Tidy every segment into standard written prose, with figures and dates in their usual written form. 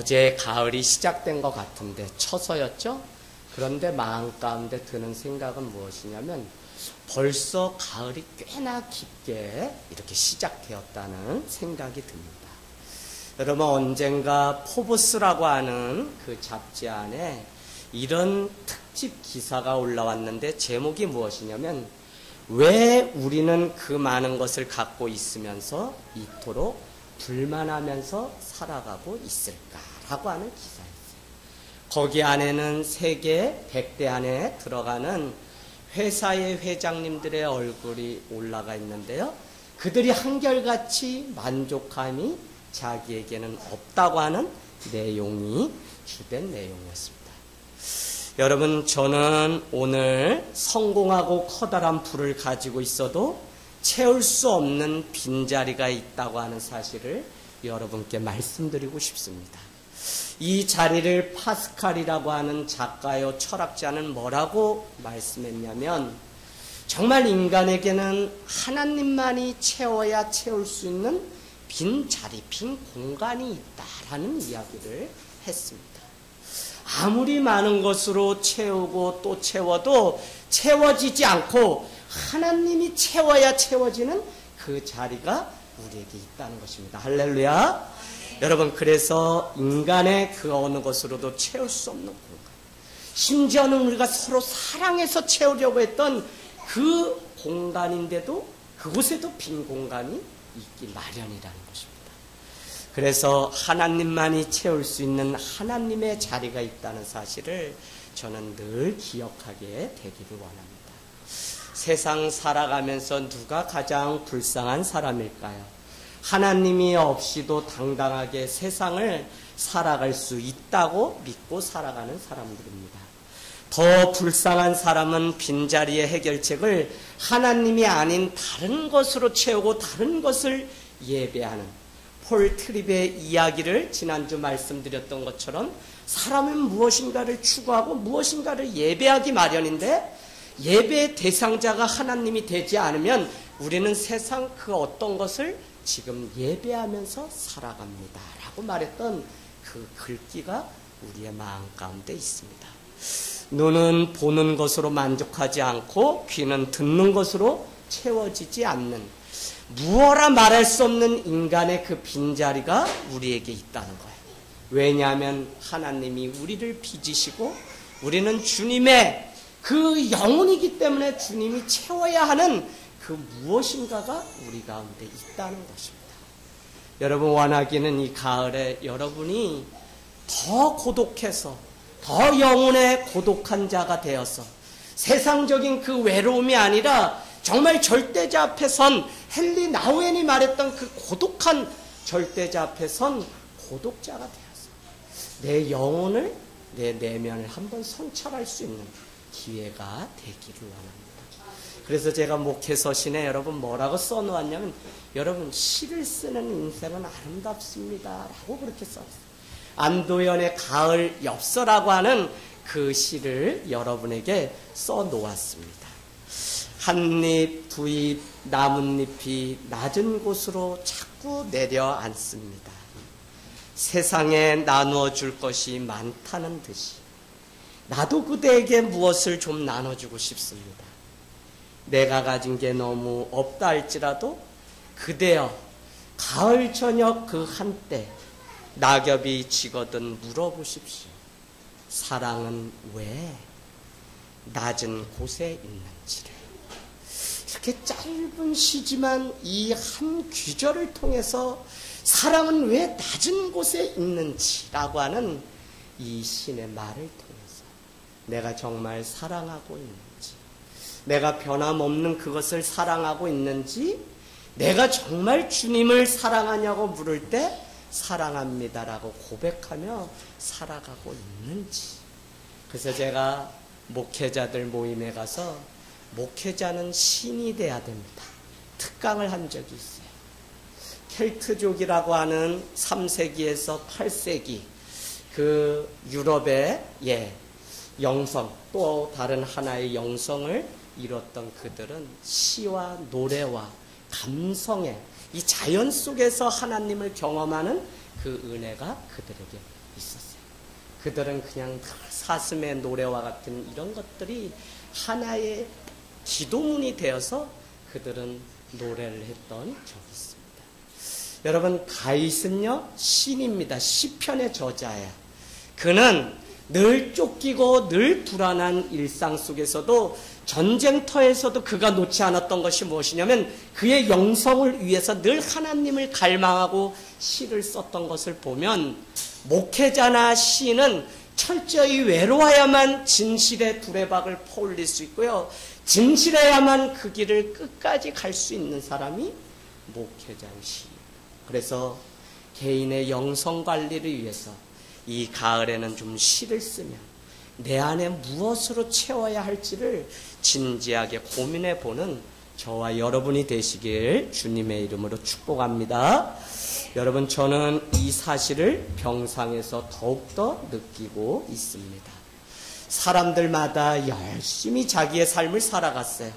어제 가을이 시작된 것 같은데 처서였죠? 그런데 마음 가운데 드는 생각은 무엇이냐면 벌써 가을이 꽤나 깊게 이렇게 시작되었다는 생각이 듭니다. 여러분, 언젠가 포브스라고 하는 그 잡지 안에 이런 특집 기사가 올라왔는데 제목이 무엇이냐면 왜 우리는 그 많은 것을 갖고 있으면서 이토록 불만하면서 살아가고 있을까라고 하는 기사였어요. 거기 안에는 세계 100대 안에 들어가는 회사의 회장님들의 얼굴이 올라가 있는데요. 그들이 한결같이 만족감이 자기에게는 없다고 하는 내용이 주된 내용이었습니다. 여러분, 저는 오늘 성공하고 커다란 부를 가지고 있어도 채울 수 없는 빈자리가 있다고 하는 사실을 여러분께 말씀드리고 싶습니다. 이 자리를 파스칼이라고 하는 작가요 철학자는 뭐라고 말씀했냐면 정말 인간에게는 하나님만이 채워야 채울 수 있는 빈 자리, 빈 공간이 있다라는 이야기를 했습니다. 아무리 많은 것으로 채우고 또 채워도 채워지지 않고 하나님이 채워야 채워지는 그 자리가 우리에게 있다는 것입니다. 할렐루야. 여러분, 그래서 인간의 그 어느 것으로도 채울 수 없는 공간, 심지어는 우리가 서로 사랑해서 채우려고 했던 그 공간인데도 그곳에도 빈 공간이 있기 마련이라는 것입니다. 그래서 하나님만이 채울 수 있는 하나님의 자리가 있다는 사실을 저는 늘 기억하게 되기를 원합니다. 세상 살아가면서 누가 가장 불쌍한 사람일까요? 하나님이 없이도 당당하게 세상을 살아갈 수 있다고 믿고 살아가는 사람들입니다. 더 불쌍한 사람은 빈자리의 해결책을 하나님이 아닌 다른 것으로 채우고 다른 것을 예배하는 폴 트립의 이야기를 지난주 말씀드렸던 것처럼 사람은 무엇인가를 추구하고 무엇인가를 예배하기 마련인데 예배의 대상자가 하나님이 되지 않으면 우리는 세상 그 어떤 것을 지금 예배하면서 살아갑니다 라고 말했던 그 글귀가 우리의 마음 가운데 있습니다. 눈은 보는 것으로 만족하지 않고 귀는 듣는 것으로 채워지지 않는 무어라 말할 수 없는 인간의 그 빈자리가 우리에게 있다는 거예요. 왜냐하면 하나님이 우리를 빚으시고 우리는 주님의 그 영혼이기 때문에 주님이 채워야 하는 그 무엇인가가 우리 가운데 있다는 것입니다. 여러분, 원하기는 이 가을에 여러분이 더 고독해서 더 영혼의 고독한 자가 되어서 세상적인 그 외로움이 아니라 정말 절대자 앞에 선 헨리 나우엔이 말했던 그 고독한 절대자 앞에 선 고독자가 되어서 내 영혼을, 내 내면을 한번 성찰할 수 있는 기회가 되기를 원합니다. 그래서 제가 목회서신에 여러분 뭐라고 써놓았냐면 여러분, 시를 쓰는 인생은 아름답습니다 라고 그렇게 써놨어요. 안도연의 가을 엽서라고 하는 그 시를 여러분에게 써놓았습니다. 한 잎, 두 잎, 나뭇잎이 낮은 곳으로 자꾸 내려앉습니다. 세상에 나누어 줄 것이 많다는 듯이 나도 그대에게 무엇을 좀 나눠주고 싶습니다. 내가 가진 게 너무 없다 할지라도 그대여 가을 저녁 그 한때 낙엽이 지거든 물어보십시오. 사랑은 왜 낮은 곳에 있는지를. 이렇게 짧은 시지만 이 한 귀절을 통해서 사랑은 왜 낮은 곳에 있는지라고 하는 이 신의 말을 통해서 내가 정말 사랑하고 있는지, 내가 변함없는 그것을 사랑하고 있는지, 내가 정말 주님을 사랑하냐고 물을 때 사랑합니다라고 고백하며 살아가고 있는지. 그래서 제가 목회자들 모임에 가서 목회자는 신이 돼야 됩니다. 특강을 한 적이 있어요. 켈트족이라고 하는 3세기에서 8세기 그 유럽의 영성, 또 다른 하나의 영성을 이뤘던 그들은 시와 노래와 감성의 이 자연 속에서 하나님을 경험하는 그 은혜가 그들에게 있었어요. 그들은 그냥 사슴의 노래와 같은 이런 것들이 하나의 기도문이 되어서 그들은 노래를 했던 적이 있습니다. 여러분, 다윗은요 신입니다. 시편의 저자예요. 그는 늘 쫓기고 늘 불안한 일상 속에서도 전쟁터에서도 그가 놓지 않았던 것이 무엇이냐면 그의 영성을 위해서 늘 하나님을 갈망하고 시를 썼던 것을 보면 목회자나 시인은 철저히 외로워야만 진실의 두레박을 퍼올릴 수 있고요. 진실해야만 그 길을 끝까지 갈 수 있는 사람이 목회자의 시인. 그래서 개인의 영성 관리를 위해서 이 가을에는 좀 시를 쓰면 내 안에 무엇으로 채워야 할지를 진지하게 고민해 보는 저와 여러분이 되시길 주님의 이름으로 축복합니다. 여러분, 저는 이 사실을 병상에서 더욱더 느끼고 있습니다. 사람들마다 열심히 자기의 삶을 살아갔어요.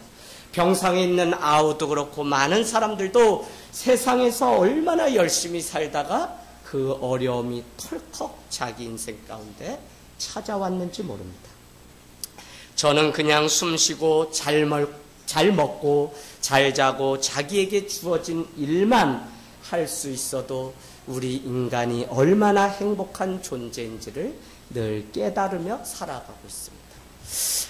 병상에 있는 아우도 그렇고 많은 사람들도 세상에서 얼마나 열심히 살다가 그 어려움이 털컥 자기 인생 가운데 찾아왔는지 모릅니다. 저는 그냥 숨쉬고 잘 먹고 잘 자고 자기에게 주어진 일만 할 수 있어도 우리 인간이 얼마나 행복한 존재인지를 늘 깨달으며 살아가고 있습니다.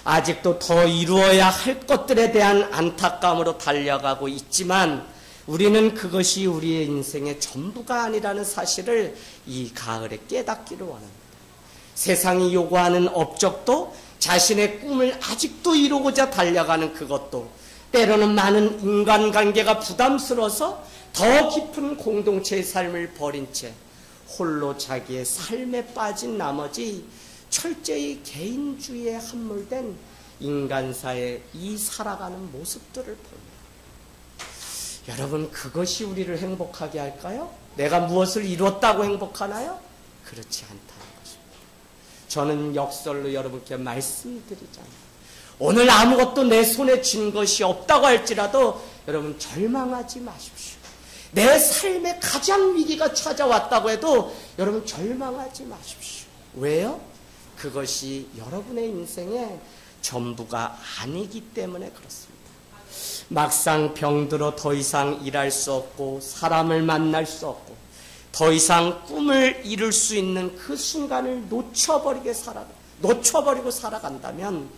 아직도 더 이루어야 할 것들에 대한 안타까움으로 달려가고 있지만 우리는 그것이 우리의 인생의 전부가 아니라는 사실을 이 가을에 깨닫기를 원합니다. 세상이 요구하는 업적도 자신의 꿈을 아직도 이루고자 달려가는 그것도 때로는 많은 인간관계가 부담스러워서 더 깊은 공동체의 삶을 버린 채 홀로 자기의 삶에 빠진 나머지 철저히 개인주의에 함몰된 인간사의 이 살아가는 모습들을 봅니다. 여러분, 그것이 우리를 행복하게 할까요? 내가 무엇을 이뤘다고 행복하나요? 그렇지 않다는 것입니다. 저는 역설로 여러분께 말씀드리잖아요. 오늘 아무것도 내 손에 쥔 것이 없다고 할지라도 여러분 절망하지 마십시오. 내 삶에 가장 위기가 찾아왔다고 해도 여러분 절망하지 마십시오. 왜요? 그것이 여러분의 인생의 전부가 아니기 때문에 그렇습니다. 막상 병들어 더 이상 일할 수 없고 사람을 만날 수 없고 더 이상 꿈을 이룰 수 있는 그 순간을 놓쳐버리고 살아간다면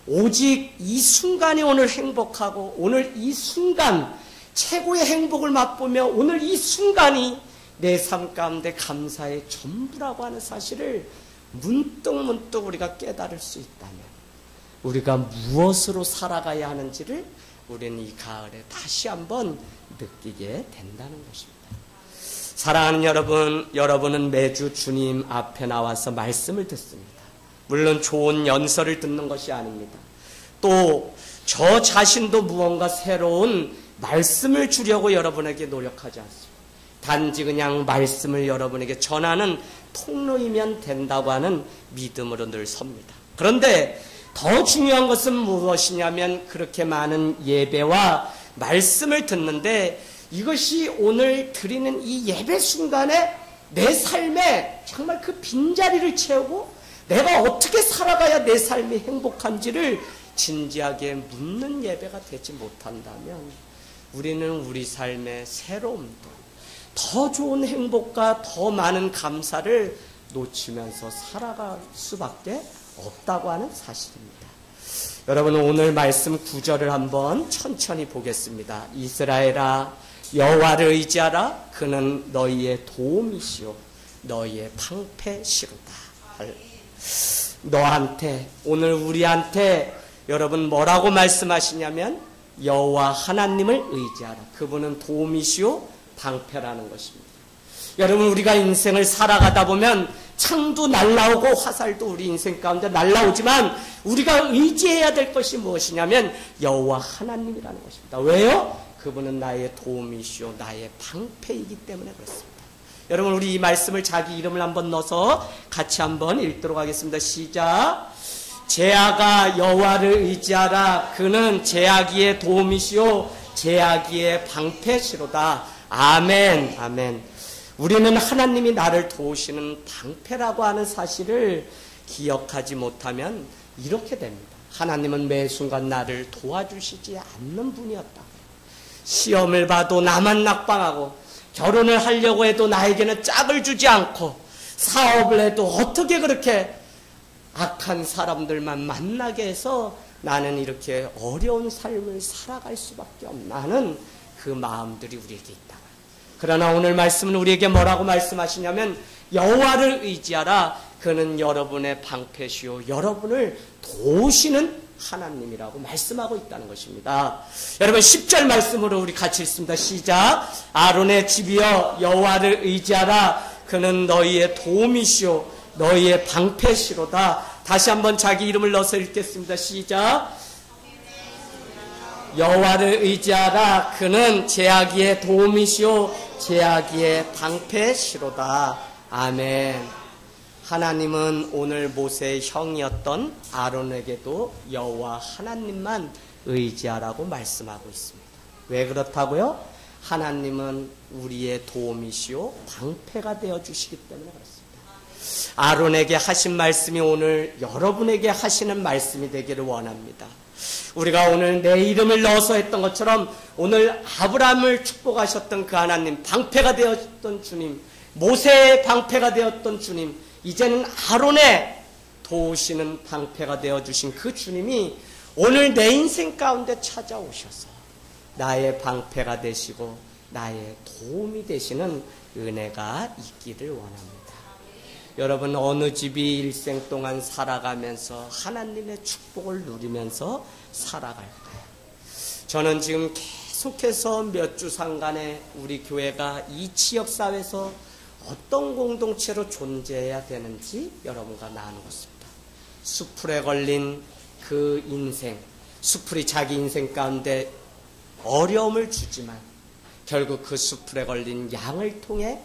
오직 이 순간이 오늘 행복하고 오늘 이 순간 최고의 행복을 맛보며 오늘 이 순간이 내 삶 가운데 감사의 전부라고 하는 사실을 문득 우리가 깨달을 수 있다면 우리가 무엇으로 살아가야 하는지를 우리는 이 가을에 다시 한번 느끼게 된다는 것입니다. 사랑하는 여러분, 여러분은 매주 주님 앞에 나와서 말씀을 듣습니다. 물론 좋은 연설을 듣는 것이 아닙니다. 또 저 자신도 무언가 새로운 말씀을 주려고 여러분에게 노력하지 않습니다. 단지 그냥 말씀을 여러분에게 전하는 통로이면 된다고 하는 믿음으로 늘 섭니다. 그런데 더 중요한 것은 무엇이냐면 그렇게 많은 예배와 말씀을 듣는데 이것이 오늘 드리는 이 예배 순간에 내 삶에 정말 그 빈자리를 채우고 내가 어떻게 살아가야 내 삶이 행복한지를 진지하게 묻는 예배가 되지 못한다면 우리는 우리 삶의 새로움도 더 좋은 행복과 더 많은 감사를 놓치면서 살아갈 수밖에 없다고 하는 사실입니다. 여러분, 오늘 말씀 9절을 한번 천천히 보겠습니다. 이스라엘아, 여호와를 의지하라. 그는 너희의 도움이시오 너희의 방패시로다. 너한테, 오늘 우리한테 여러분 뭐라고 말씀하시냐면 여호와 하나님을 의지하라. 그분은 도움이시오 방패라는 것입니다. 여러분, 우리가 인생을 살아가다 보면 창도 날라오고 화살도 우리 인생 가운데 날라오지만 우리가 의지해야 될 것이 무엇이냐면 여호와 하나님이라는 것입니다. 왜요? 그분은 나의 도움이시오 나의 방패이기 때문에 그렇습니다. 여러분, 우리 이 말씀을 자기 이름을 한번 넣어서 같이 한번 읽도록 하겠습니다. 시작. 제아가 여호와를 의지하라. 그는 제아기의 도움이시오 제아기의 방패시로다. 아멘. 아멘. 우리는 하나님이 나를 도우시는 방패라고 하는 사실을 기억하지 못하면 이렇게 됩니다. 하나님은 매 순간 나를 도와주시지 않는 분이었다. 시험을 봐도 나만 낙방하고, 결혼을 하려고 해도 나에게는 짝을 주지 않고, 사업을 해도 어떻게 그렇게 악한 사람들만 만나게 해서 나는 이렇게 어려운 삶을 살아갈 수밖에 없나 하는 그 마음들이 우리에게 있다. 그러나 오늘 말씀은 우리에게 뭐라고 말씀하시냐면, 여호와를 의지하라. 그는 여러분의 방패시요 여러분을 도우시는 하나님이라고 말씀하고 있다는 것입니다. 여러분 10절 말씀으로 우리 같이 읽습니다. 시작. 아론의 집이여 여호와를 의지하라. 그는 너희의 도움이시요 너희의 방패시로다. 다시 한번 자기 이름을 넣어서 읽겠습니다. 시작. 여호와를 의지하라. 그는 제아기의 도움이시요 제아기의 방패시로다. 아멘. 하나님은 오늘 모세의 형이었던 아론에게도 여호와 하나님만 의지하라고 말씀하고 있습니다. 왜 그렇다고요? 하나님은 우리의 도움이시요 방패가 되어주시기 때문에 그렇습니다. 아론에게 하신 말씀이 오늘 여러분에게 하시는 말씀이 되기를 원합니다. 우리가 오늘 내 이름을 넣어서 했던 것처럼 오늘 아브라함을 축복하셨던 그 하나님, 방패가 되었던 주님, 모세의 방패가 되었던 주님, 이제는 아론의 도우시는 방패가 되어주신 그 주님이 오늘 내 인생 가운데 찾아오셔서 나의 방패가 되시고 나의 도움이 되시는 은혜가 있기를 원합니다. 여러분 어느 집이 일생 동안 살아가면서 하나님의 축복을 누리면서 살아갈까요? 저는 지금 계속해서 몇 주 상간에 우리 교회가 이 지역사회에서 어떤 공동체로 존재해야 되는지 여러분과 나누고 있습니다. 수풀에 걸린 그 인생, 수풀이 자기 인생 가운데 어려움을 주지만 결국 그 수풀에 걸린 양을 통해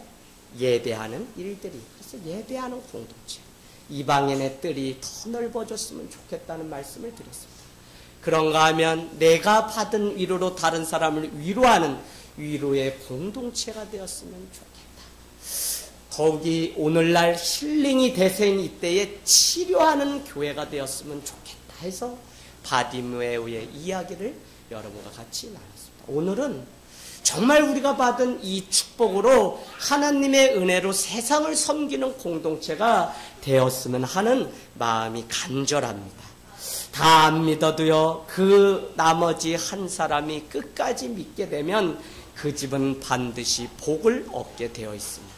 예배하는 일들이, 그래서 예배하는 공동체, 이방인의 뜰이 더 넓어졌으면 좋겠다는 말씀을 드렸습니다. 그런가 하면 내가 받은 위로로 다른 사람을 위로하는 위로의 공동체가 되었으면 좋겠다. 더욱이 오늘날 힐링이 대세인 이때에 치료하는 교회가 되었으면 좋겠다 해서 바디메오의 이야기를 여러분과 같이 나눴습니다. 오늘은 정말 우리가 받은 이 축복으로 하나님의 은혜로 세상을 섬기는 공동체가 되었으면 하는 마음이 간절합니다. 다 안 믿어도요, 그 나머지 한 사람이 끝까지 믿게 되면 그 집은 반드시 복을 얻게 되어 있습니다.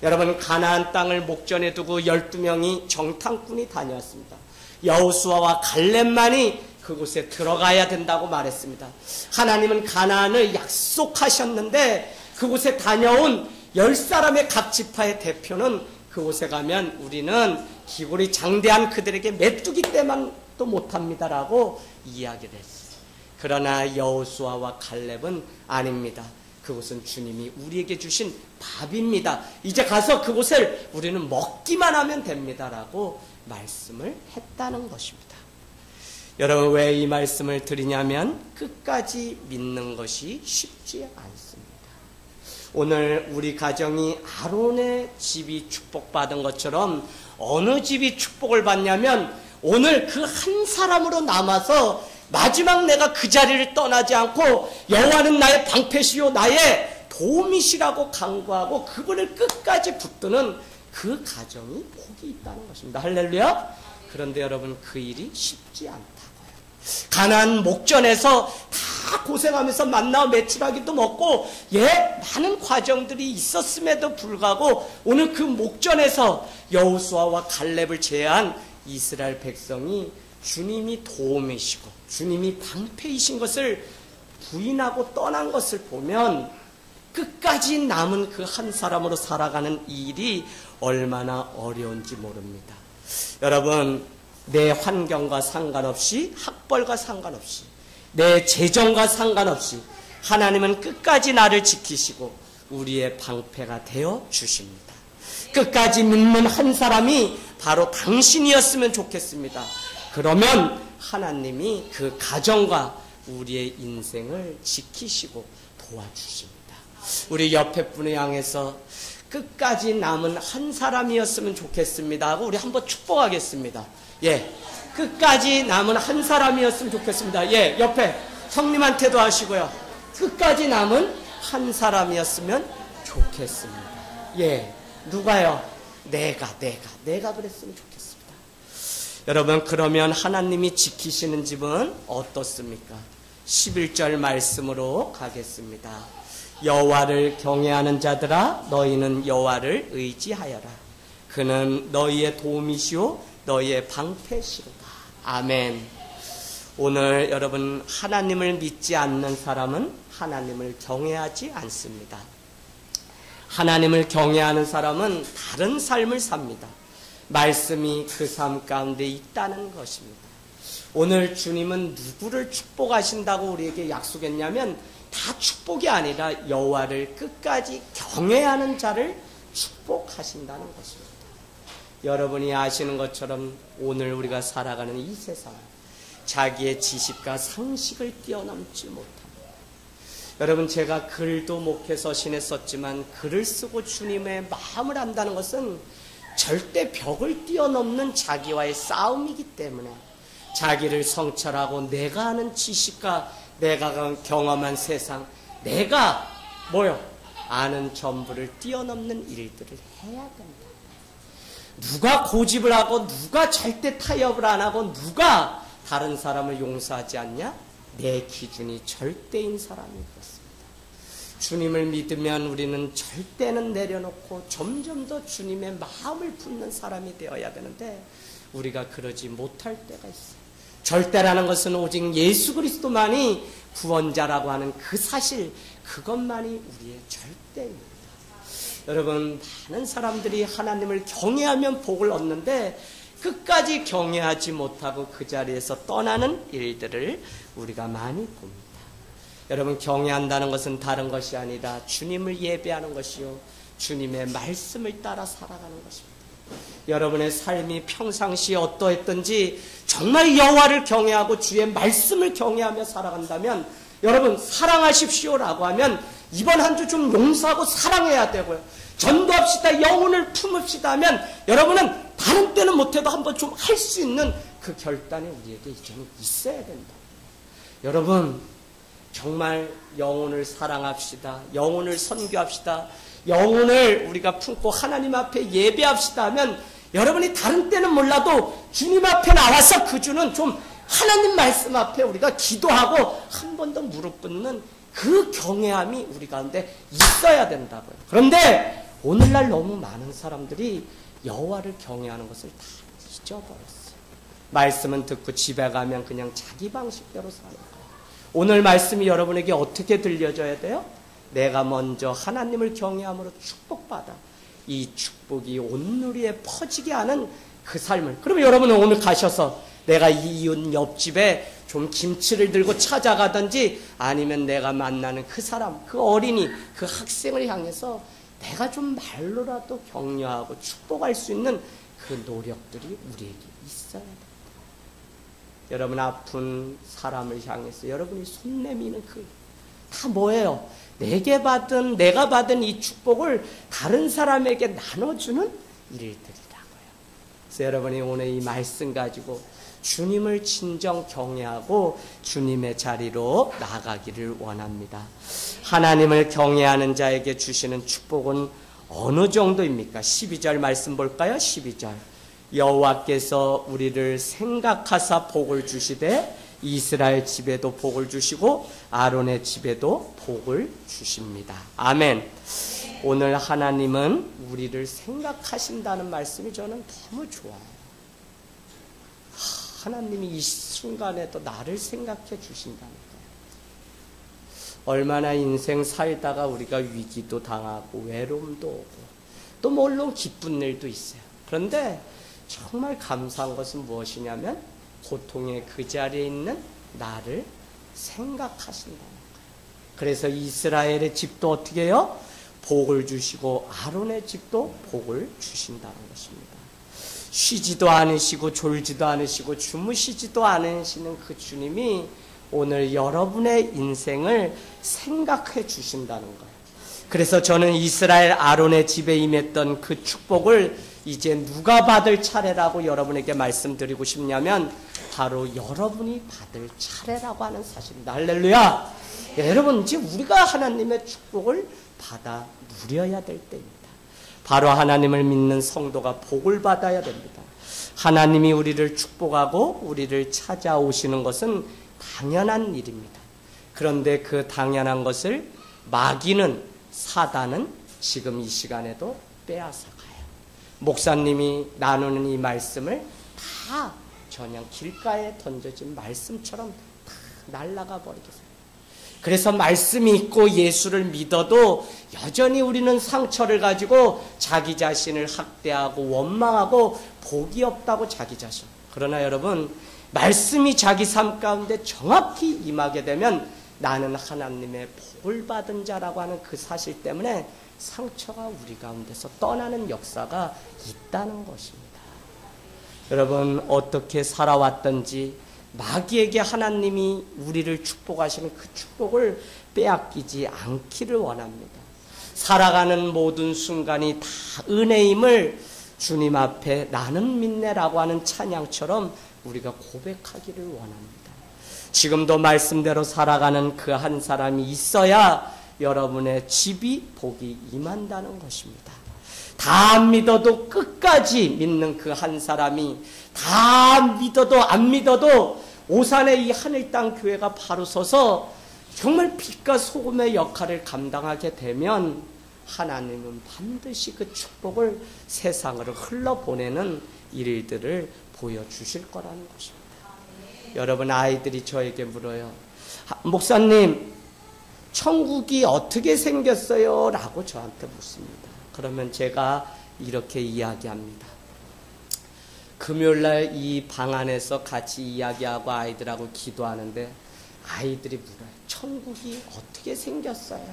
여러분 가나안 땅을 목전에 두고 12명이 정탐꾼이 다녔습니다. 여호수아와 갈렙만이 그곳에 들어가야 된다고 말했습니다. 하나님은 가나안을 약속하셨는데 그곳에 다녀온 10사람의 각 지파의 대표는 그곳에 가면 우리는 기골이 장대한 그들에게 메뚜기 떼만도 못합니다라고 이야기를 했어요. 그러나 여호수아와 갈렙은 아닙니다. 그곳은 주님이 우리에게 주신 밥입니다. 이제 가서 그곳을 우리는 먹기만 하면 됩니다라고 말씀을 했다는 것입니다. 여러분 왜 이 말씀을 드리냐면 끝까지 믿는 것이 쉽지 않습니다. 오늘 우리 가정이 아론의 집이 축복받은 것처럼 어느 집이 축복을 받냐면 오늘 그 한 사람으로 남아서 마지막 내가 그 자리를 떠나지 않고 여호와는 나의 방패시요 나의 도움이시라고 강구하고 그분을 끝까지 붙드는 그 가정이 복이 있다는 것입니다. 할렐루야. 그런데 여러분 그 일이 쉽지 않다고요. 가나안 목전에서 다 고생하면서 만나와 메추라기도 먹고 많은 과정들이 있었음에도 불구하고 오늘 그 목전에서 여호수아와 갈렙을 제외한 이스라엘 백성이 주님이 도움이시고 주님이 방패이신 것을 부인하고 떠난 것을 보면 끝까지 남은 그 한 사람으로 살아가는 이 일이 얼마나 어려운지 모릅니다. 여러분 내 환경과 상관없이 학벌과 상관없이 내 재정과 상관없이 하나님은 끝까지 나를 지키시고 우리의 방패가 되어 주십니다. 끝까지 믿는 한 사람이 바로 당신이었으면 좋겠습니다. 그러면 하나님이 그 가정과 우리의 인생을 지키시고 도와주십니다. 우리 옆에 분을 향해서 끝까지 남은 한 사람이었으면 좋겠습니다 하고 우리 한번 축복하겠습니다. 예, 끝까지 남은 한 사람이었으면 좋겠습니다. 예, 옆에 성님한테도 하시고요. 끝까지 남은 한 사람이었으면 좋겠습니다. 예, 누가요? 내가 그랬으면 좋겠습니다. 여러분, 그러면 하나님이 지키시는 집은 어떻습니까? 11절 말씀으로 가겠습니다. 여호와를 경외하는 자들아, 너희는 여호와를 의지하여라. 그는 너희의 도움이시오 너희의 방패시로다. 아멘. 오늘 여러분, 하나님을 믿지 않는 사람은 하나님을 경외하지 않습니다. 하나님을 경외하는 사람은 다른 삶을 삽니다. 말씀이 그 삶 가운데 있다는 것입니다. 오늘 주님은 누구를 축복하신다고 우리에게 약속했냐면 다 축복이 아니라 여호와를 끝까지 경외하는 자를 축복하신다는 것입니다. 여러분이 아시는 것처럼 오늘 우리가 살아가는 이 세상, 자기의 지식과 상식을 뛰어넘지 못합니다. 여러분, 제가 글도 목회 서신에 썼지만 글을 쓰고 주님의 마음을 안다는 것은 절대 벽을 뛰어넘는 자기와의 싸움이기 때문에 자기를 성찰하고 내가 아는 지식과 내가 경험한 세상, 내가 아는 전부를 뛰어넘는 일들을 해야 된다. 누가 고집을 하고 누가 절대 타협을 안 하고 누가 다른 사람을 용서하지 않냐? 내 기준이 절대인 사람이 그렇습니다. 주님을 믿으면 우리는 절대는 내려놓고 점점 더 주님의 마음을 품는 사람이 되어야 되는데 우리가 그러지 못할 때가 있어요. 절대라는 것은 오직 예수 그리스도만이 구원자라고 하는 그 사실, 그것만이 우리의 절대입니다. 여러분, 많은 사람들이 하나님을 경외하면 복을 얻는데 끝까지 경외하지 못하고 그 자리에서 떠나는 일들을 우리가 많이 봅니다. 여러분, 경외한다는 것은 다른 것이 아니라 주님을 예배하는 것이요, 주님의 말씀을 따라 살아가는 것입니다. 여러분의 삶이 평상시에 어떠했든지 정말 여호와를 경외하고 주의 말씀을 경외하며 살아간다면, 여러분, 사랑하십시오라고 하면 이번 한 주 좀 용서하고 사랑해야 되고요, 전도합시다, 영혼을 품읍시다 하면 여러분은 다른 때는 못해도 한번 좀 할 수 있는 그 결단이 우리에게 이제는 있어야 된다. 여러분, 정말 영혼을 사랑합시다, 영혼을 선교합시다, 영혼을 우리가 품고 하나님 앞에 예배합시다 하면 여러분이 다른 때는 몰라도 주님 앞에 나와서 그 주는 좀 하나님 말씀 앞에 우리가 기도하고 한 번 더 무릎 꿇는 그 경외함이 우리 가운데 있어야 된다고요. 그런데 오늘날 너무 많은 사람들이 여호와를 경외하는 것을 다 잊어버렸어요. 말씀은 듣고 집에 가면 그냥 자기 방식대로 사는 거예요. 오늘 말씀이 여러분에게 어떻게 들려져야 돼요? 내가 먼저 하나님을 경외함으로 축복받아 이 축복이 온누리에 퍼지게 하는 그 삶을. 그러면 여러분은 오늘 가셔서 내가 이 이웃 옆집에 좀 김치를 들고 찾아가든지 아니면 내가 만나는 그 사람, 그 어린이, 그 학생을 향해서 내가 좀 말로라도 격려하고 축복할 수 있는 그 노력들이 우리에게 있어야 됩니다. 여러분, 아픈 사람을 향해서 여러분이 손 내미는 다 뭐예요? 내가 받은 이 축복을 다른 사람에게 나눠주는 일들이라고요. 그래서 여러분이 오늘 이 말씀 가지고 주님을 진정 경외하고 주님의 자리로 나가기를 원합니다. 하나님을 경외하는 자에게 주시는 축복은 어느 정도입니까? 12절 말씀 볼까요? 12절. 여호와께서 우리를 생각하사 복을 주시되 이스라엘 집에도 복을 주시고 아론의 집에도 복을 주십니다. 아멘. 오늘 하나님은 우리를 생각하신다는 말씀이 저는 너무 좋아요. 하나님이 이 순간에도 나를 생각해 주신다니까요. 얼마나 인생 살다가 우리가 위기도 당하고 외로움도 오고 또 물론 기쁜 일도 있어요. 그런데 정말 감사한 것은 무엇이냐면 고통의 그 자리에 있는 나를 생각하신다는 거예요. 그래서 이스라엘의 집도 어떻게 해요? 복을 주시고 아론의 집도 복을 주신다는 것입니다. 쉬지도 않으시고 졸지도 않으시고 주무시지도 않으시는 그 주님이 오늘 여러분의 인생을 생각해 주신다는 거예요. 그래서 저는 이스라엘 아론의 집에 임했던 그 축복을 이제 누가 받을 차례라고 여러분에게 말씀드리고 싶냐면 바로 여러분이 받을 차례라고 하는 사실입니다. 할렐루야! 여러분, 이제 우리가 하나님의 축복을 받아 누려야 될 때입니다. 바로 하나님을 믿는 성도가 복을 받아야 됩니다. 하나님이 우리를 축복하고 우리를 찾아오시는 것은 당연한 일입니다. 그런데 그 당연한 것을 마귀는, 사단은 지금 이 시간에도 빼앗아 가요. 목사님이 나누는 이 말씀을 다 그냥 길가에 던져진 말씀처럼 다 날아가 버리겠어요. 그래서 말씀이 있고 예수를 믿어도 여전히 우리는 상처를 가지고 자기 자신을 학대하고 원망하고 복이 없다고 자기 자신. 그러나 여러분, 말씀이 자기 삶 가운데 정확히 임하게 되면 나는 하나님의 복을 받은 자라고 하는 그 사실 때문에 상처가 우리 가운데서 떠나는 역사가 있다는 것입니다. 여러분, 어떻게 살아왔던지 마귀에게 하나님이 우리를 축복하시는 그 축복을 빼앗기지 않기를 원합니다. 살아가는 모든 순간이 다 은혜임을 주님 앞에 나는 믿네라고 하는 찬양처럼 우리가 고백하기를 원합니다. 지금도 말씀대로 살아가는 그 한 사람이 있어야 여러분의 집이 복이 임한다는 것입니다. 다 안 믿어도 끝까지 믿는 그 한 사람이 다 믿어도 안 믿어도 오산의 이 하늘 땅 교회가 바로 서서 정말 빛과 소금의 역할을 감당하게 되면 하나님은 반드시 그 축복을 세상으로 흘러보내는 일들을 보여주실 거라는 것입니다. 여러분, 아이들이 저에게 물어요. 목사님, 천국이 어떻게 생겼어요? 라고 저한테 묻습니다. 그러면 제가 이렇게 이야기합니다. 금요일날 이 방 안에서 같이 이야기하고 아이들하고 기도하는데 아이들이 물어요. 천국이 어떻게 생겼어요?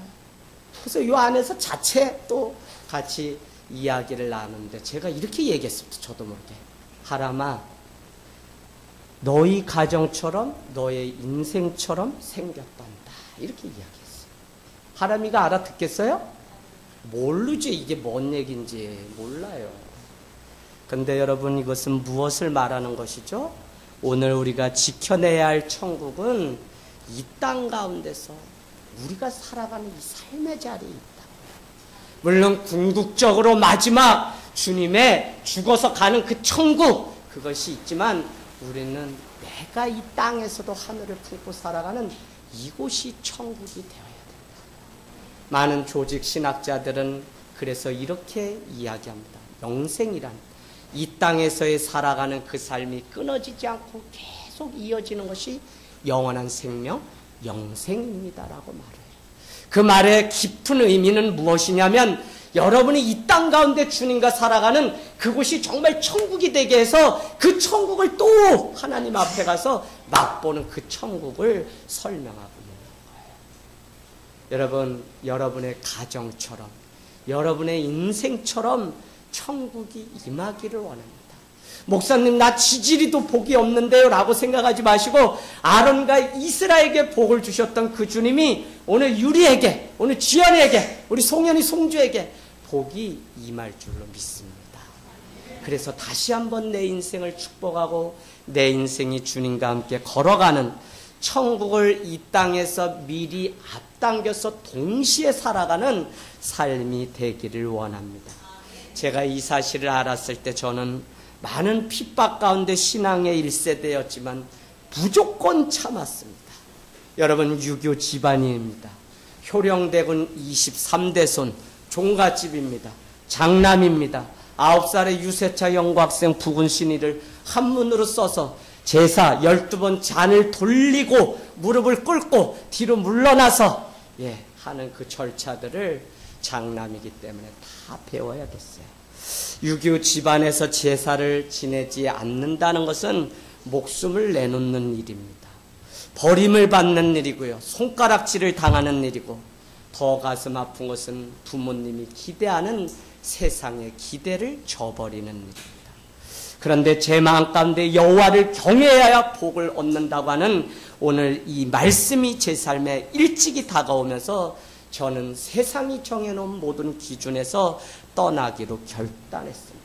그래서 이 안에서 자체 또 같이 이야기를 나누는데 제가 이렇게 얘기했습니다. 저도 모르게. 하람아, 너희 가정처럼 너의 인생처럼 생겼단다. 이렇게 이야기했어요. 하람이가 알아듣겠어요? 모르지. 이게 뭔 얘기인지 몰라요. 근데 여러분, 이것은 무엇을 말하는 것이죠? 오늘 우리가 지켜내야 할 천국은 이 땅 가운데서 우리가 살아가는 이 삶의 자리에 있다. 물론 궁극적으로 마지막 주님의 죽어서 가는 그 천국, 그것이 있지만 우리는 내가 이 땅에서도 하늘을 품고 살아가는 이곳이 천국이 되어야 된다. 많은 조직 신학자들은 그래서 이렇게 이야기합니다. 영생이란 이 땅에서의 살아가는 그 삶이 끊어지지 않고 계속 이어지는 것이 영원한 생명, 영생입니다라고 말해요. 그 말의 깊은 의미는 무엇이냐면 여러분이 이 땅 가운데 주님과 살아가는 그곳이 정말 천국이 되게 해서 그 천국을 또 하나님 앞에 가서 맛보는 그 천국을 설명하고 있는 거예요. 여러분, 여러분의 가정처럼, 여러분의 인생처럼 천국이 임하기를 원합니다. 목사님, 나 지지리도 복이 없는데요 라고 생각하지 마시고 아론과 이스라엘에게 복을 주셨던 그 주님이 오늘 유리에게, 오늘 지연에게, 우리 송현이 송주에게 복이 임할 줄로 믿습니다. 그래서 다시 한번 내 인생을 축복하고 내 인생이 주님과 함께 걸어가는 천국을 이 땅에서 미리 앞당겨서 동시에 살아가는 삶이 되기를 원합니다. 제가 이 사실을 알았을 때 저는 많은 핍박 가운데 신앙의 1세대였지만 무조건 참았습니다. 여러분, 유교 집안입니다. 효령대군 23대손 종갓집입니다. 장남입니다. 9살의 유세차 영곽생 부군 신이를 한문으로 써서 제사 12번 잔을 돌리고 무릎을 꿇고 뒤로 물러나서 하는 그 절차들을 장남이기 때문에 다 배워야겠어요. 유교 집안에서 제사를 지내지 않는다는 것은 목숨을 내놓는 일입니다. 버림을 받는 일이고요. 손가락질을 당하는 일이고, 더 가슴 아픈 것은 부모님이 기대하는 세상의 기대를 저버리는 일입니다. 그런데 제 마음 가운데 여호와를 경외해야 복을 얻는다고 하는 오늘 이 말씀이 제 삶에 일찍이 다가오면서 저는 세상이 정해놓은 모든 기준에서 떠나기로 결단했습니다.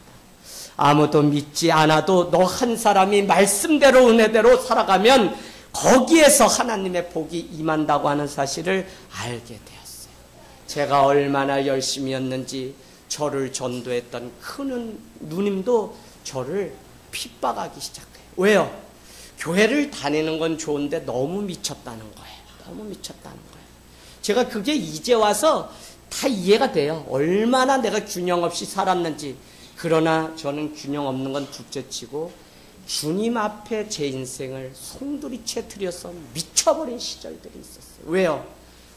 아무도 믿지 않아도 너 한 사람이 말씀대로 은혜대로 살아가면 거기에서 하나님의 복이 임한다고 하는 사실을 알게 되었어요. 제가 얼마나 열심히였는지 저를 전도했던 큰 누님도 저를 핍박하기 시작해요. 왜요? 교회를 다니는 건 좋은데 너무 미쳤다는 거예요. 너무 미쳤다는 거예요. 제가 그게 이제 와서 다 이해가 돼요. 얼마나 내가 균형 없이 살았는지. 그러나 저는 균형 없는 건 둘째치고 주님 앞에 제 인생을 송두리째 들여서 미쳐버린 시절들이 있었어요. 왜요?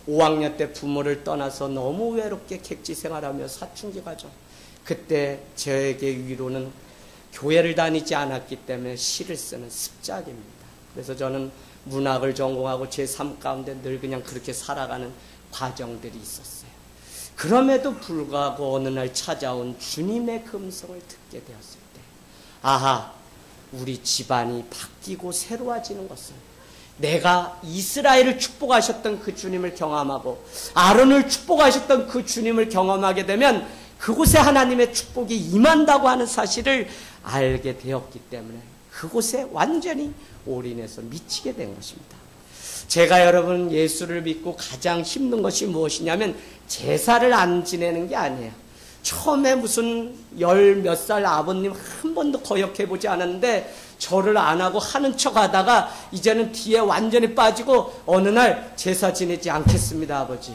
5학년 때 부모를 떠나서 너무 외롭게 객지 생활하며 사춘기 가죠. 그때 저에게 위로는 교회를 다니지 않았기 때문에 시를 쓰는 습작입니다. 그래서 저는 문학을 전공하고 제 삶 가운데 늘 그냥 그렇게 살아가는 과정들이 있었어요. 그럼에도 불구하고 어느 날 찾아온 주님의 음성을 듣게 되었을 때, 아하, 우리 집안이 바뀌고 새로워지는 것은 내가 이스라엘을 축복하셨던 그 주님을 경험하고 아론을 축복하셨던 그 주님을 경험하게 되면 그곳에 하나님의 축복이 임한다고 하는 사실을 알게 되었기 때문에 그곳에 완전히 올인해서 미치게 된 것입니다. 제가 여러분 예수를 믿고 가장 힘든 것이 무엇이냐면 제사를 안 지내는 게 아니에요. 처음에 무슨 10몇 살 아버님 한 번도 거역해보지 않았는데 절을 안 하고 하는 척 하다가 이제는 뒤에 완전히 빠지고 어느 날 제사 지내지 않겠습니다 아버지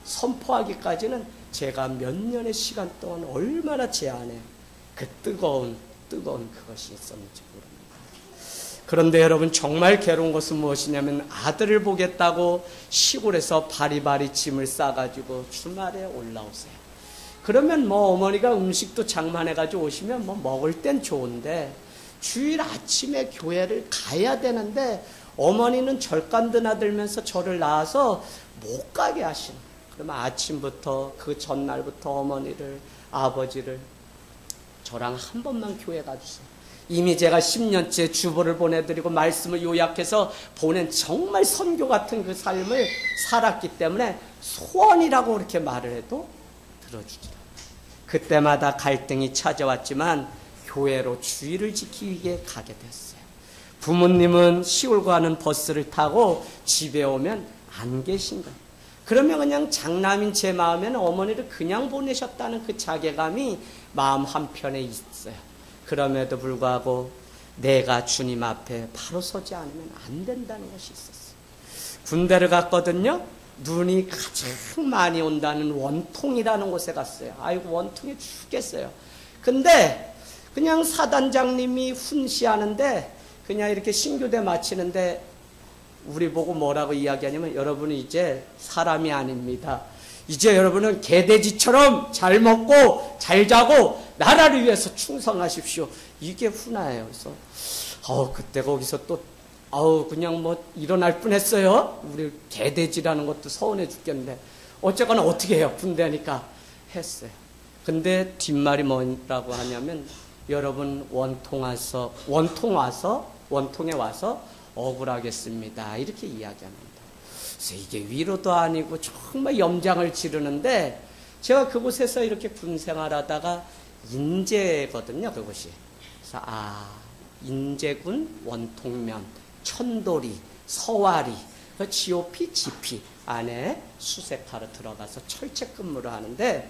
선포하기까지는 제가 몇 년의 시간 동안 얼마나 제 안에 그 뜨거운 그것이 있었는지 모릅니다. 그런데 여러분 정말 괴로운 것은 무엇이냐면 아들을 보겠다고 시골에서 바리바리 짐을 싸가지고 주말에 올라오세요. 그러면 뭐 어머니가 음식도 장만해가지고 오시면 뭐 먹을 땐 좋은데 주일 아침에 교회를 가야 되는데 어머니는 절간 드나들면서 저를 낳아서 못 가게 하시는. 그러면 아침부터 그 전날부터 어머니를 아버지를 저랑 한 번만 교회 가주세요. 이미 제가 10년째 주보를 보내드리고 말씀을 요약해서 보낸 정말 선교 같은 그 삶을 살았기 때문에 소원이라고 그렇게 말을 해도 들어주지 않아요. 그때마다 갈등이 찾아왔지만 교회로 주의를 지키기 위해 가게 됐어요. 부모님은 시골 가는 버스를 타고 집에 오면 안 계신 거예요. 그러면 그냥 장남인 제 마음에는 어머니를 그냥 보내셨다는 그 자괴감이 마음 한편에 있어요. 그럼에도 불구하고 내가 주님 앞에 바로 서지 않으면 안 된다는 것이 있었어요. 군대를 갔거든요. 눈이 가장 많이 온다는 원통이라는 곳에 갔어요. 아이고 원통이 죽겠어요. 근데 그냥 사단장님이 훈시하는데 그냥 이렇게 신교대 마치는데 우리 보고 뭐라고 이야기하냐면 여러분은 이제 사람이 아닙니다. 이제 여러분은 개돼지처럼 잘 먹고 잘 자고 나라를 위해서 충성하십시오. 이게 훈화예요. 그래서 그때 거기서 또 그냥 뭐 일어날 뻔했어요. 우리 개돼지라는 것도 서운해 죽겠는데 어쨌거나 어떻게 해요? 군대니까 했어요. 근데 뒷말이 뭐라고 하냐면 여러분 원통에 와서 억울하겠습니다. 이렇게 이야기합니다. 그래서 이게 위로도 아니고 정말 염장을 지르는데 제가 그곳에서 이렇게 군 생활하다가 인제거든요. 그곳이. 그래서 인제군 원통면 천도리 서와리 GOP GP 안에 수색하러 들어가서 철책 근무를 하는데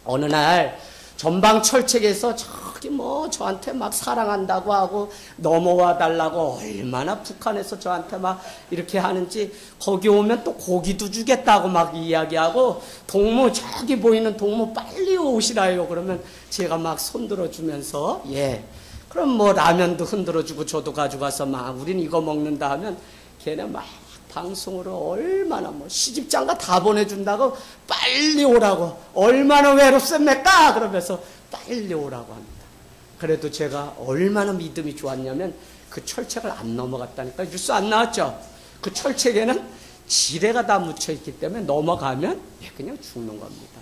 어느 날 전방 철책에서 저기 뭐 저한테 막 사랑한다고 하고 넘어와 달라고 얼마나 북한에서 저한테 막 이렇게 하는지 거기 오면 또 고기도 주겠다고 막 이야기하고 동무 저기 보이는 동무 빨리 오시라요. 그러면 제가 막 손들어 주면서 그럼 뭐 라면도 흔들어 주고 저도 가져가서 막 우린 이거 먹는다 하면 걔네 막 방송으로 얼마나 뭐 시집장가 다 보내준다고 빨리 오라고 얼마나 외롭습니까? 그러면서 빨리 오라고 합니다. 그래도 제가 얼마나 믿음이 좋았냐면 그 철책을 안 넘어갔다니까. 뉴스 안 나왔죠? 그 철책에는 지뢰가 다 묻혀있기 때문에 넘어가면 그냥 죽는 겁니다.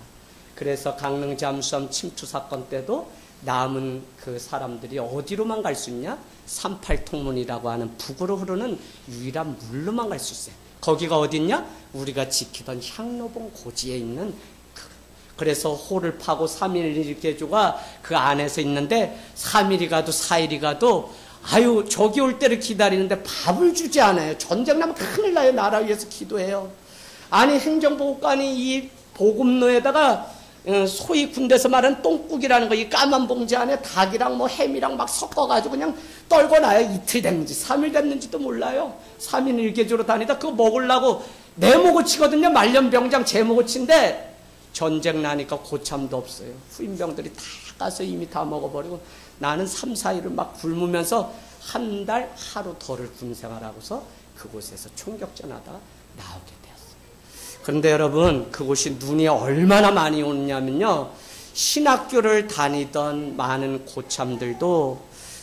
그래서 강릉 잠수함 침투 사건 때도 남은 그 사람들이 어디로만 갈 수 있냐? 38통문이라고 하는 북으로 흐르는 유일한 물로만 갈 수 있어요. 거기가 어딨냐? 우리가 지키던 향로봉 고지에 있는 그래서 홀을 파고 3.11개조가 그 안에서 있는데 3일이 가도 4일이 가도 아유 저기 올 때를 기다리는데 밥을 주지 않아요. 전쟁 나면 큰일 나요. 나라 위해서 기도해요. 아니 행정보고관이 이 보급로에다가 소위 군대에서 말하는 똥국이라는 거 이 까만 봉지 안에 닭이랑 뭐 햄이랑 막 섞어가지고 그냥 떨궈놔요. 이틀 됐는지 3일 됐는지도 몰라요. 3인 1개조로 다니다 그거 먹으려고 내 목을 치거든요. 말년병장 제 목을 친데 전쟁 나니까 고참도 없어요. 후임병들이 다 가서 이미 다 먹어버리고 나는 3, 4일을 막 굶으면서 한 달 하루 덜을 군생활하고서 그곳에서 총격전하다 나오게 되었어요. 그런데 여러분 그곳이 눈이 얼마나 많이 오느냐면요. 신학교를 다니던 많은 고참들도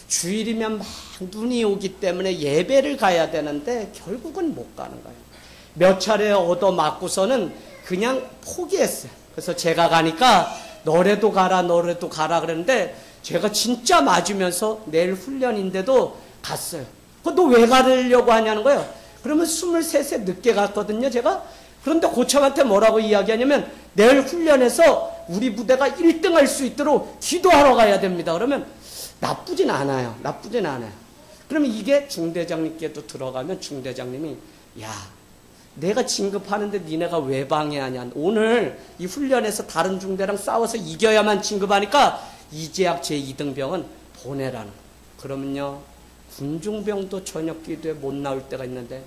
주일이면 막 눈이 오기 때문에 예배를 가야 되는데 결국은 못 가는 거예요. 몇 차례 얻어맞고서는 그냥 포기했어요. 그래서 제가 가니까 너래도 가라 그랬는데 제가 진짜 맞으면서 내일 훈련인데도 갔어요. 너 왜 가려고 하냐는 거예요. 그러면 23세 늦게 갔거든요, 제가. 그런데 고참한테 뭐라고 이야기하냐면 내일 훈련해서 우리 부대가 1등 할 수 있도록 기도하러 가야 됩니다. 그러면 나쁘진 않아요. 그러면 이게 중대장님께도 들어가면 중대장님이 야 내가 진급하는데 니네가 왜 방해하냐. 오늘 이 훈련에서 다른 중대랑 싸워서 이겨야만 진급하니까 이재학 제2등병은 보내라는 거예요. 그러면요 군중병도 저녁 기도에 못 나올 때가 있는데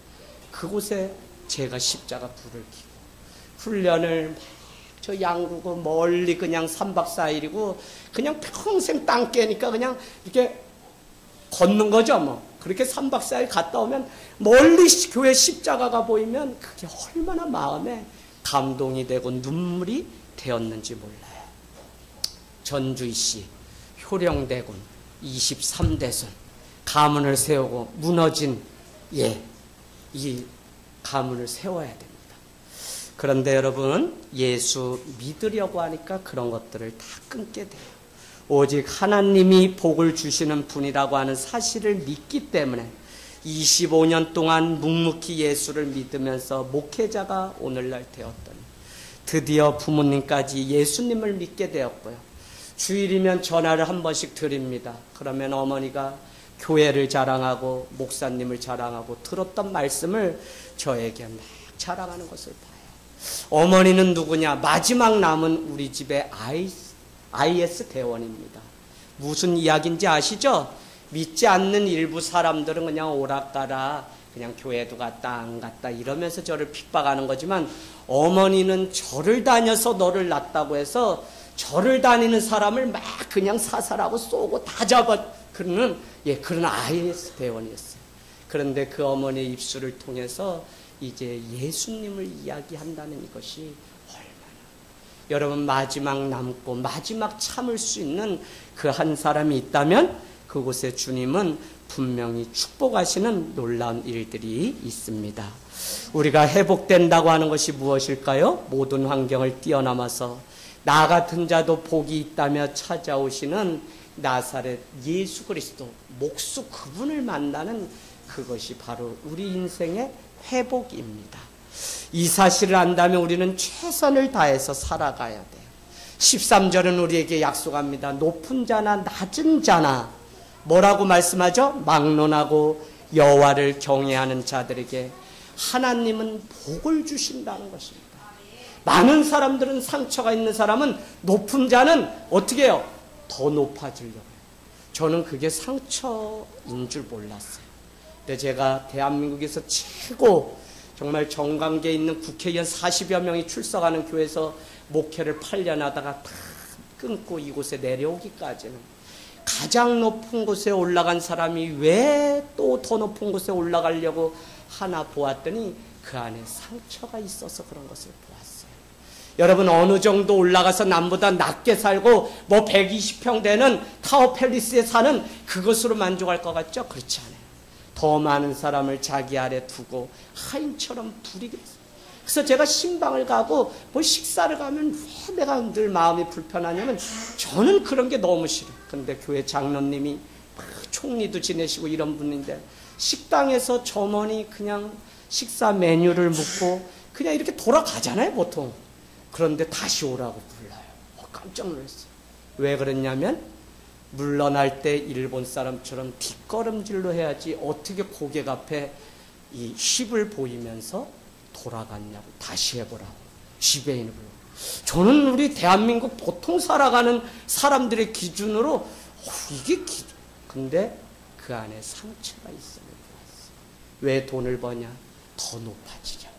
그곳에 제가 십자가 불을 켜고 훈련을 저 양구고 멀리 그냥 3박 4일이고 그냥 평생 땅 깨니까 그냥 이렇게 걷는 거죠 뭐. 그렇게 3박 4일 갔다 오면 멀리 교회 십자가가 보이면 그게 얼마나 마음에 감동이 되고 눈물이 되었는지 몰라요. 전주이씨 효령대군 23대선 가문을 세우고 무너진 이 가문을 세워야 됩니다. 그런데 여러분 예수 믿으려고 하니까 그런 것들을 다 끊게 돼요. 오직 하나님이 복을 주시는 분이라고 하는 사실을 믿기 때문에 25년 동안 묵묵히 예수를 믿으면서 목회자가 오늘날 되었더니 드디어 부모님까지 예수님을 믿게 되었고요. 주일이면 전화를 한 번씩 드립니다. 그러면 어머니가 교회를 자랑하고 목사님을 자랑하고 들었던 말씀을 저에게 막 자랑하는 것을 봐요. 어머니는 누구냐? 마지막 남은 우리 집의 IS 대원입니다. 무슨 이야기인지 아시죠? 믿지 않는 일부 사람들은 그냥 오락가라 그냥 교회도 갔다 안 갔다 이러면서 저를 핍박하는 거지만 어머니는 절을 다녀서 너를 낳았다고 해서 절을 다니는 사람을 막 그냥 사살하고 쏘고 다 그런 IS 대원이었어요. 그런데 그 어머니의 입술을 통해서 이제 예수님을 이야기한다는 이것이 여러분 마지막 남고 마지막 참을 수 있는 그 한 사람이 있다면 그곳에 주님은 분명히 축복하시는 놀라운 일들이 있습니다. 우리가 회복된다고 하는 것이 무엇일까요? 모든 환경을 뛰어넘어서 나 같은 자도 복이 있다며 찾아오시는 나사렛 예수 그리스도 목수 그분을 만나는 그것이 바로 우리 인생의 회복입니다. 이 사실을 안다면 우리는 최선을 다해서 살아가야 돼요. 13절은 우리에게 약속합니다. 높은 자나 낮은 자나 뭐라고 말씀하죠? 막론하고 여호와를 경외하는 자들에게 하나님은 복을 주신다는 것입니다. 많은 사람들은 상처가 있는 사람은 높은 자는 어떻게 해요? 더 높아지려고 해요. 저는 그게 상처인 줄 몰랐어요. 근데 제가 대한민국에서 최고 정말 정관계에 있는 국회의원 40여 명이 출석하는 교회에서 목회를 8년 하다가 다 끊고 이곳에 내려오기까지는 가장 높은 곳에 올라간 사람이 왜 또 더 높은 곳에 올라가려고 하나 보았더니 그 안에 상처가 있어서 그런 것을 보았어요. 여러분 어느 정도 올라가서 남보다 낮게 살고 뭐 120평 되는 타워 팰리스에 사는 그것으로 만족할 것 같죠? 그렇지 않아요. 더 많은 사람을 자기 아래 두고 하인처럼 부리겠어요. 그래서 제가 신방을 가고 뭐 식사를 가면 왜 내가 늘 마음이 불편하냐면 저는 그런 게 너무 싫어요. 근데 교회 장로님이 총리도 지내시고 이런 분인데 식당에서 점원이 그냥 식사 메뉴를 묻고 그냥 이렇게 돌아가잖아요, 보통. 그런데 다시 오라고 불러요. 깜짝 놀랐어요. 왜 그랬냐면 물러날 때 일본 사람처럼 뒷걸음질로 해야지 어떻게 고객 앞에 이 힙을 보이면서 돌아갔냐고. 다시 해보라고. 지배인을 불러. 저는 우리 대한민국 보통 살아가는 사람들의 기준으로 이게 근데 그 안에 상처가 있으면 좋았어요. 왜 돈을 버냐? 더 높아지려고.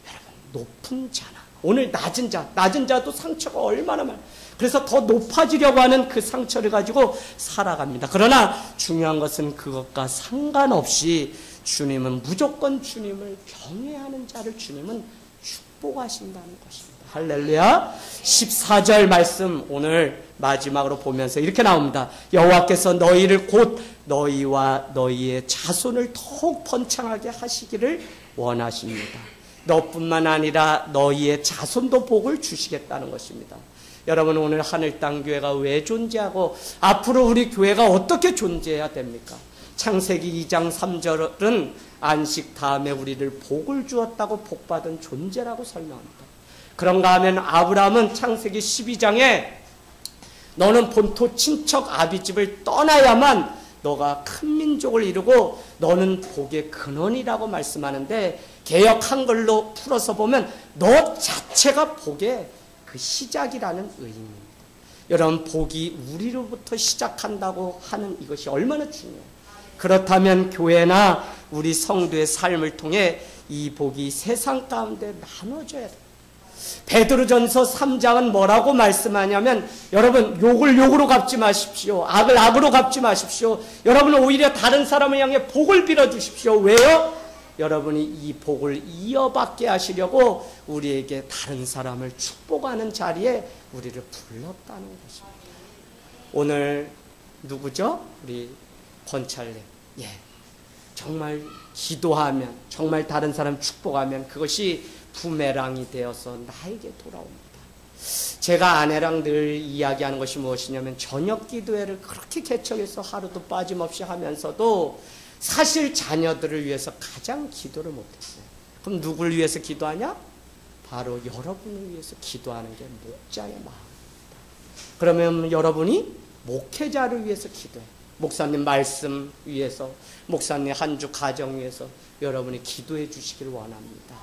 여러분, 높은 자나 오늘 낮은 자도 상처가 얼마나 많아요. 그래서 더 높아지려고 하는 그 상처를 가지고 살아갑니다. 그러나 중요한 것은 그것과 상관없이 주님은 무조건 주님을 경외하는 자를 주님은 축복하신다는 것입니다. 할렐루야. 14절 말씀 오늘 마지막으로 보면서 이렇게 나옵니다. 여호와께서 너희를 곧 너희와 너희의 자손을 더욱 번창하게 하시기를 원하십니다. 너뿐만 아니라 너희의 자손도 복을 주시겠다는 것입니다. 여러분, 오늘 하늘땅교회가 왜 존재하고 앞으로 우리 교회가 어떻게 존재해야 됩니까? 창세기 2장 3절은 안식 다음에 우리를 복을 주었다고 복받은 존재라고 설명합니다. 그런가 하면 아브라함은 창세기 12장에 너는 본토 친척 아비집을 떠나야만 너가 큰 민족을 이루고 너는 복의 근원이라고 말씀하는데, 개역 한글로 풀어서 보면 너 자체가 복의 그 시작이라는 의미입니다. 여러분, 복이 우리로부터 시작한다고 하는 이것이 얼마나 중요해요. 그렇다면 교회나 우리 성도의 삶을 통해 이 복이 세상 가운데 나눠져야 돼요. 베드로전서 3장은 뭐라고 말씀하냐면, 여러분, 욕을 욕으로 갚지 마십시오. 악을 악으로 갚지 마십시오. 여러분은 오히려 다른 사람을 향해 복을 빌어주십시오. 왜요? 여러분이 이 복을 이어받게 하시려고 우리에게 다른 사람을 축복하는 자리에 우리를 불렀다는 것입니다. 오늘 누구죠? 우리 권찰님. 예. 정말 기도하면, 정말 다른 사람 축복하면 그것이 부메랑이 되어서 나에게 돌아옵니다. 제가 아내랑 늘 이야기하는 것이 무엇이냐면, 저녁 기도회를 그렇게 개척해서 하루도 빠짐없이 하면서도 사실 자녀들을 위해서 가장 기도를 못했어요. 그럼 누굴 위해서 기도하냐? 바로 여러분을 위해서 기도하는 게 목자의 마음입니다. 그러면 여러분이 목회자를 위해서 기도해. 목사님 말씀 위해서, 목사님 한 주 가정 위해서 여러분이 기도해 주시길 원합니다.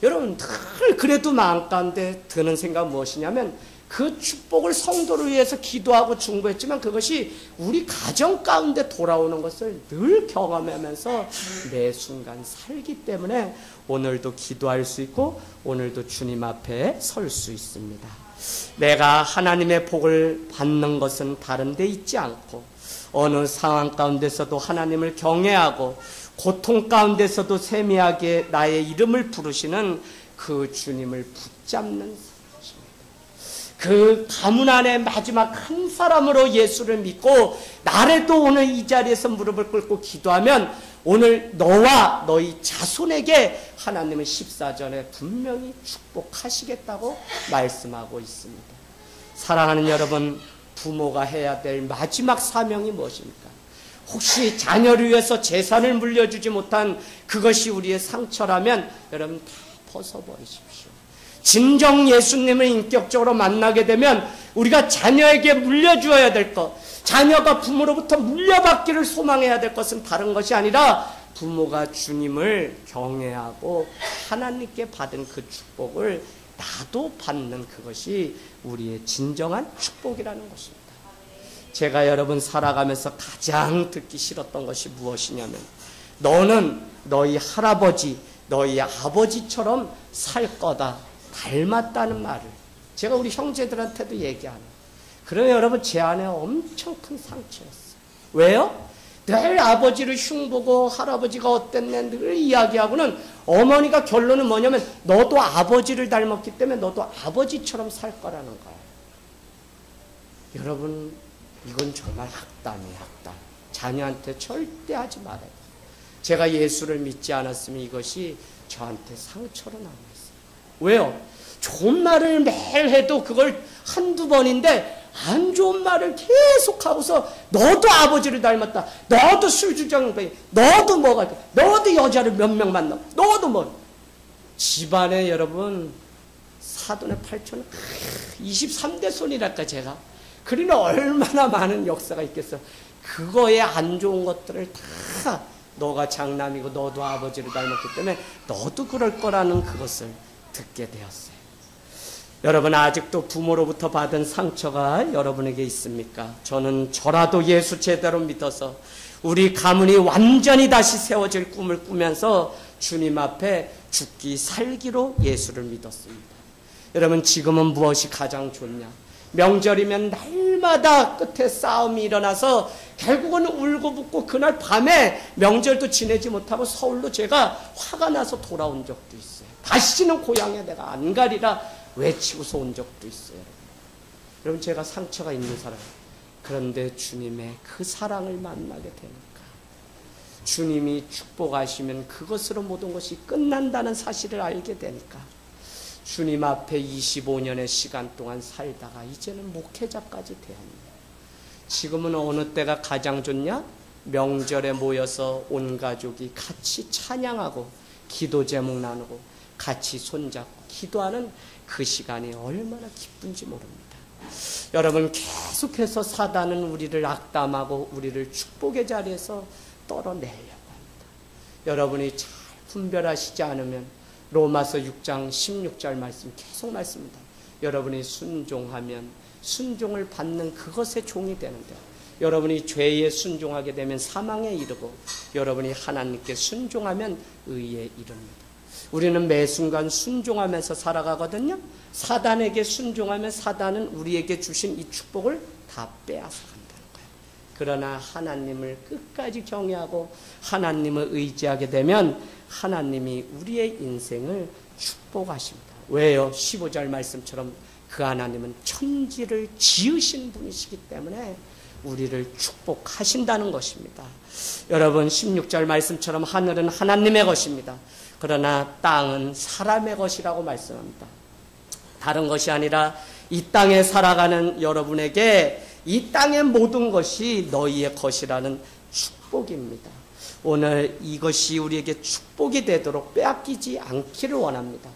여러분, 늘 그래도 마음 가운데 드는 생각은 무엇이냐면, 그 축복을 성도를 위해서 기도하고 중보했지만 그것이 우리 가정 가운데 돌아오는 것을 늘 경험하면서 매 순간 살기 때문에 오늘도 기도할 수 있고 오늘도 주님 앞에 설 수 있습니다. 내가 하나님의 복을 받는 것은 다른 데 있지 않고, 어느 상황 가운데서도 하나님을 경외하고 고통 가운데서도 세미하게 나의 이름을 부르시는 그 주님을 붙잡는, 그 가문 안에 마지막 한 사람으로 예수를 믿고 나래도 오늘 이 자리에서 무릎을 꿇고 기도하면 오늘 너와 너희 자손에게 하나님은 14절에 분명히 축복하시겠다고 말씀하고 있습니다. 사랑하는 여러분, 부모가 해야 될 마지막 사명이 무엇입니까? 혹시 자녀를 위해서 재산을 물려주지 못한 그것이 우리의 상처라면 여러분 다 벗어버리십시오. 진정 예수님을 인격적으로 만나게 되면 우리가 자녀에게 물려주어야 될 것, 자녀가 부모로부터 물려받기를 소망해야 될 것은 다른 것이 아니라 부모가 주님을 경외하고 하나님께 받은 그 축복을 나도 받는 그것이 우리의 진정한 축복이라는 것입니다. 제가 여러분 살아가면서 가장 듣기 싫었던 것이 무엇이냐면, 너는 너희 할아버지, 너희 아버지처럼 살 거다, 닮았다는 말을 제가 우리 형제들한테도 얘기하는. 그러면 여러분, 제 안에 엄청 큰 상처였어요. 왜요? 늘 아버지를 흉보고 할아버지가 어땠네 늘 이야기하고는 어머니가 결론은 뭐냐면, 너도 아버지를 닮았기 때문에 너도 아버지처럼 살 거라는 거예요. 여러분, 이건 정말 악담이에요. 악담. 자녀한테 절대 하지 말아야 돼요. 제가 예수를 믿지 않았으면 이것이 저한테 상처로 남아있어요. 왜요? 좋은 말을 매일 해도 그걸 한두 번인데 안 좋은 말을 계속하고서 너도 아버지를 닮았다. 너도 술주정뱅이. 너도 뭐가 있다. 너도 여자를 몇 명 만나. 너도 뭐. 집안에 여러분 사돈의 8촌 23대 손이랄까 제가. 그러니 얼마나 많은 역사가 있겠어. 그거에 안 좋은 것들을 다 너가 장남이고 너도 아버지를 닮았기 때문에 너도 그럴 거라는 그것을 듣게 되었어요. 여러분 아직도 부모로부터 받은 상처가 여러분에게 있습니까? 저는 저라도 예수 제대로 믿어서 우리 가문이 완전히 다시 세워질 꿈을 꾸면서 주님 앞에 죽기 살기로 예수를 믿었습니다. 여러분 지금은 무엇이 가장 좋냐? 명절이면 날마다 끝에 싸움이 일어나서 결국은 울고 붓고 그날 밤에 명절도 지내지 못하고 서울로 제가 화가 나서 돌아온 적도 있어요. 다시는 고향에 내가 안 가리라 외치고서 온 적도 있어요. 여러분 제가 상처가 있는 사람. 그런데 주님의 그 사랑을 만나게 되니까 주님이 축복하시면 그것으로 모든 것이 끝난다는 사실을 알게 되니까 주님 앞에 25년의 시간 동안 살다가 이제는 목회자까지 되었네요. 지금은 어느 때가 가장 좋냐? 명절에 모여서 온 가족이 같이 찬양하고 기도 제목 나누고 같이 손잡고 기도하는 그 시간이 얼마나 기쁜지 모릅니다. 여러분 계속해서 사단은 우리를 악담하고 우리를 축복의 자리에서 떨어내려고 합니다. 여러분이 잘 분별하시지 않으면 로마서 6장 16절 말씀 계속 말씀입니다. 여러분이 순종하면 순종을 받는 그것의 종이 되는데 여러분이 죄에 순종하게 되면 사망에 이르고 여러분이 하나님께 순종하면 의에 이릅니다. 우리는 매 순간 순종하면서 살아가거든요. 사단에게 순종하면 사단은 우리에게 주신 이 축복을 다 빼앗아간다는 거예요. 그러나 하나님을 끝까지 경외하고 하나님을 의지하게 되면 하나님이 우리의 인생을 축복하십니다. 왜요? 15절 말씀처럼 그 하나님은 천지를 지으신 분이시기 때문에 우리를 축복하신다는 것입니다. 여러분 16절 말씀처럼 하늘은 하나님의 것입니다. 그러나 땅은 사람의 것이라고 말씀합니다. 다른 것이 아니라 이 땅에 살아가는 여러분에게 이 땅의 모든 것이 너희의 것이라는 축복입니다. 오늘 이것이 우리에게 축복이 되도록 빼앗기지 않기를 원합니다.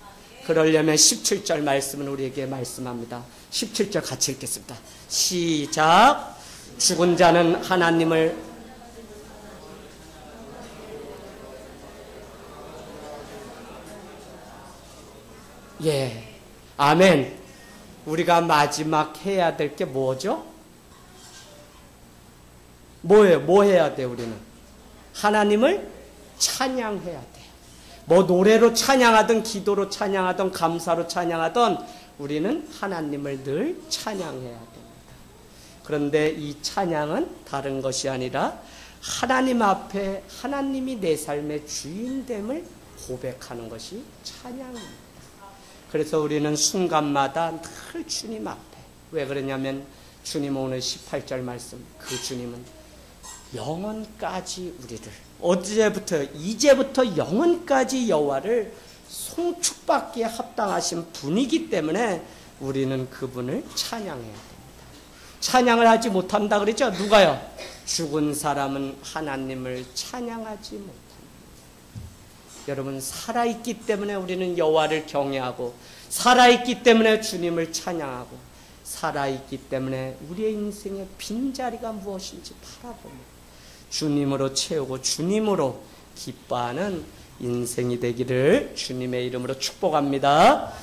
그러려면 17절 말씀은 우리에게 말씀합니다. 17절 같이 읽겠습니다. 시작. 죽은 자는 하나님을 아멘. 우리가 마지막 해야 될 게 뭐죠? 뭐예요? 뭐 해야 돼 우리는? 하나님을 찬양해야 돼요. 뭐 노래로 찬양하든 기도로 찬양하든 감사로 찬양하든 우리는 하나님을 늘 찬양해야 됩니다. 그런데 이 찬양은 다른 것이 아니라 하나님 앞에 하나님이 내 삶의 주인됨을 고백하는 것이 찬양입니다. 그래서 우리는 순간마다 늘 주님 앞에, 왜 그러냐면 주님 오늘 18절 말씀, 그 주님은 영원까지 우리를 이제부터 영원까지 여호와를 송축받기에 합당하신 분이기 때문에 우리는 그분을 찬양해야 됩니다. 찬양을 하지 못한다 그랬죠? 누가요? 죽은 사람은 하나님을 찬양하지 못합니다. 여러분 살아있기 때문에 우리는 여호와를 경외하고 살아있기 때문에 주님을 찬양하고 살아있기 때문에 우리의 인생의 빈자리가 무엇인지 바라봅니다. 주님으로 채우고 주님으로 기뻐하는 인생이 되기를 주님의 이름으로 축복합니다.